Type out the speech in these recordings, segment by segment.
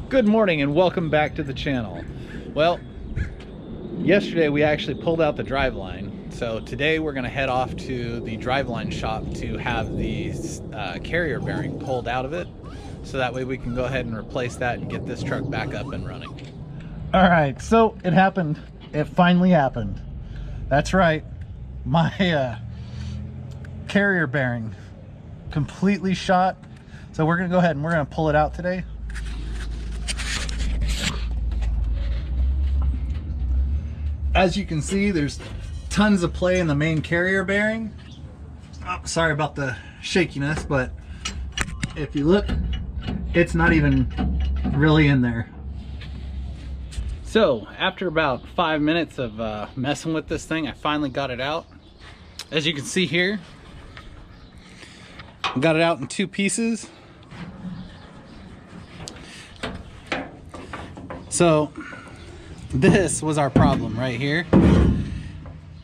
Good morning and welcome back to the channel. Well, yesterday we actually pulled out the driveline, so today we're going to head off to the driveline shop to have the carrier bearing pulled out of it, so that way we can go ahead and replace that and get this truck back up and running. All right, so it happened. It finally happened. That's right. My carrier bearing completely shot. So we're gonna go ahead and we're gonna pull it out today. As you can see, there's tons of play in the main carrier bearing. Oh, sorry about the shakiness, but if you look, it's not even really in there. So after about 5 minutes of messing with this thing, I finally got it out. As you can see here, I got it out in 2 pieces. So this was our problem right here,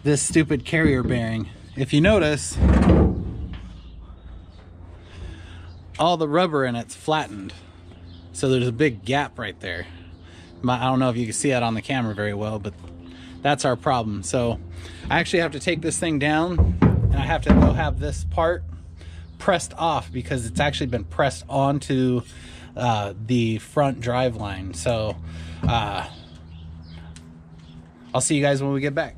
this stupid carrier bearing. If you notice, all the rubber in it's flattened, so there's a big gap right there. I don't know if you can see that on the camera very well, but that's our problem. So I actually have to take this thing down and I have to go have this part pressed off because it's actually been pressed onto the front drive line. So I'll see you guys when we get back.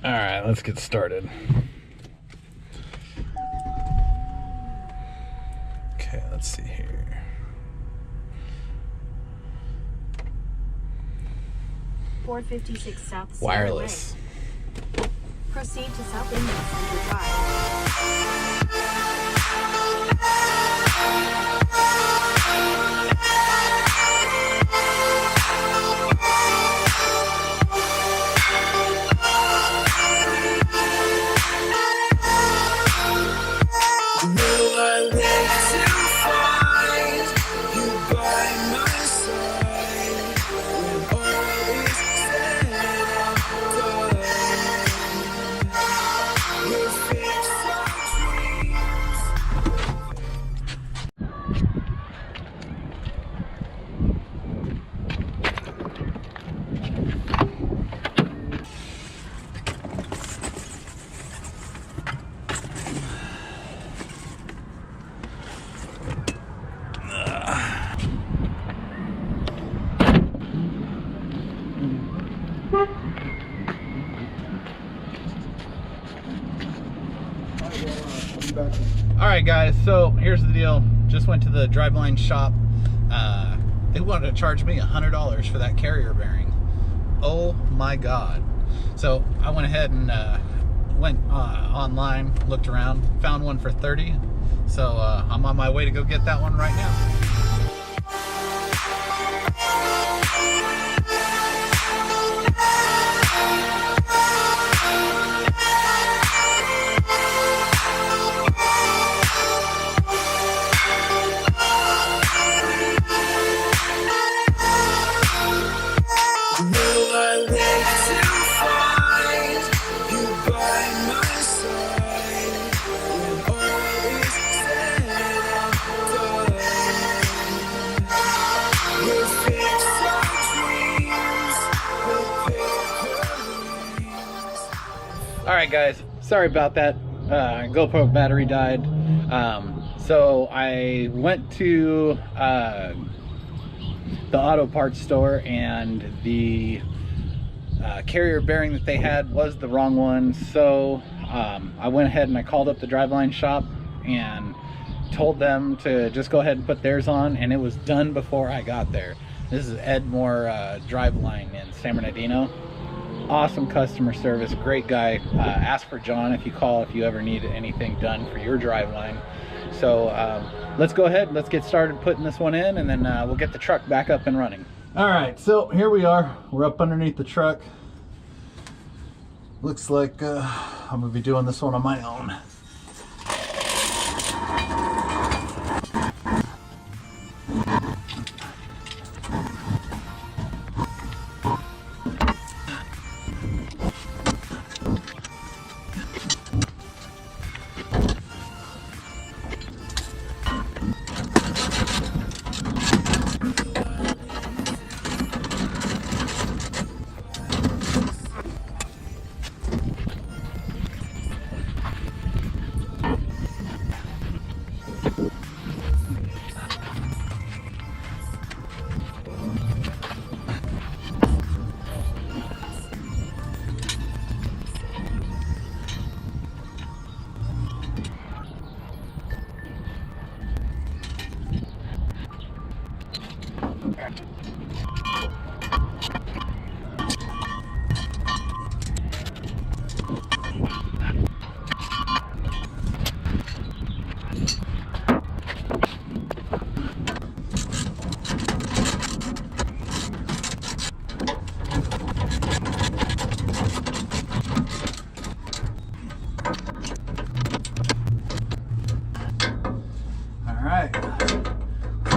All right, let's get started. Okay, let's see here. .456 South Sierra Wireless. Way. Proceed to South Indian Center Drive. All right, guys, so here's the deal. Just went to the driveline shop. They wanted to charge me $100 for that carrier bearing. Oh my God. So I went ahead and went online, looked around, found one for $30. So I'm on my way to go get that one right now. I wake to find you by my side when all is said and done. We'll fix our dreams, we'll pick All right, guys. Sorry about that. GoPro battery died. So I went to the auto parts store, and the carrier bearing that they had was the wrong one. So I went ahead and I called up the driveline shop and told them to just go ahead and put theirs on, and it was done before I got there. This is Edmore Driveline in San Bernardino. Awesome customer service, great guy. Ask for John if you call, if you ever need anything done for your driveline. So let's go ahead, let's get started putting this one in, and then we'll get the truck back up and running. All right, so here we are. We're up underneath the truck. Looks like I'm gonna be doing this one on my own.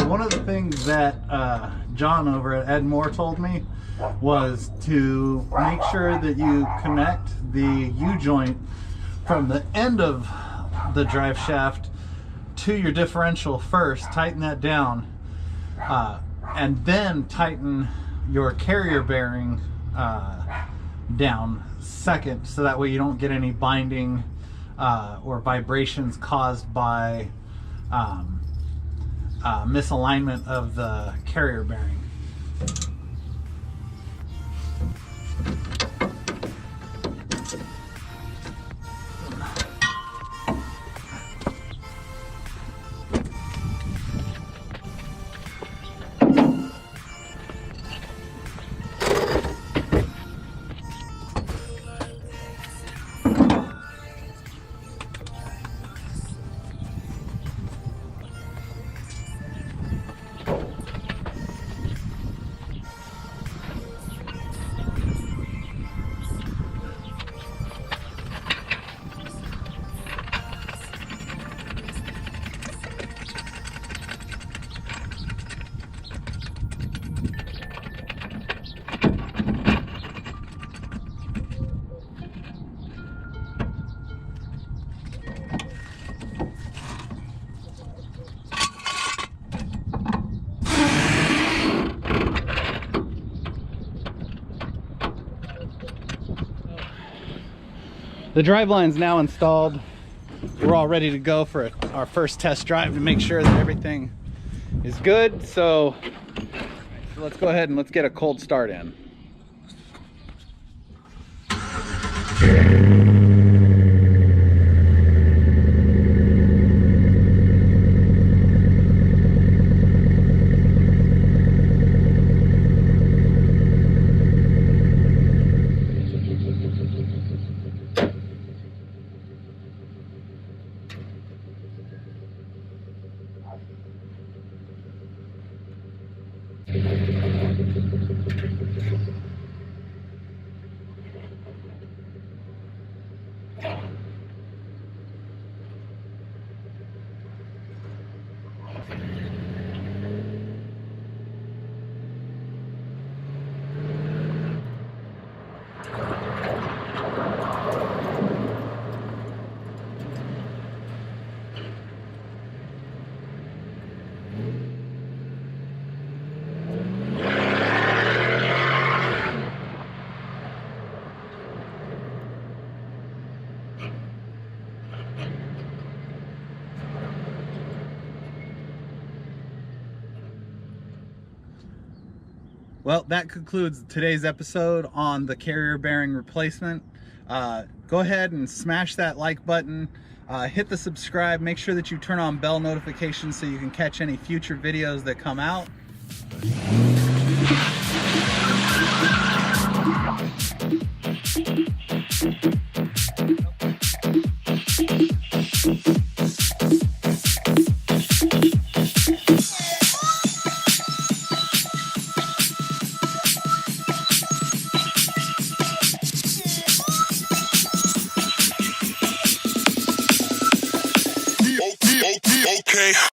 One of the things that John over at Edmore told me was to make sure that you connect the U-joint from the end of the drive shaft to your differential first, tighten that down, and then tighten your carrier bearing down second, so that way you don't get any binding or vibrations caused by misalignment of the carrier bearing. The driveline's now installed. We're all ready to go for our first test drive to make sure that everything is good. So let's go ahead and let's get a cold start in. Well, that concludes today's episode on the carrier bearing replacement. Go ahead and smash that like button, hit the subscribe, make sure that you turn on bell notifications so you can catch any future videos that come out. Okay.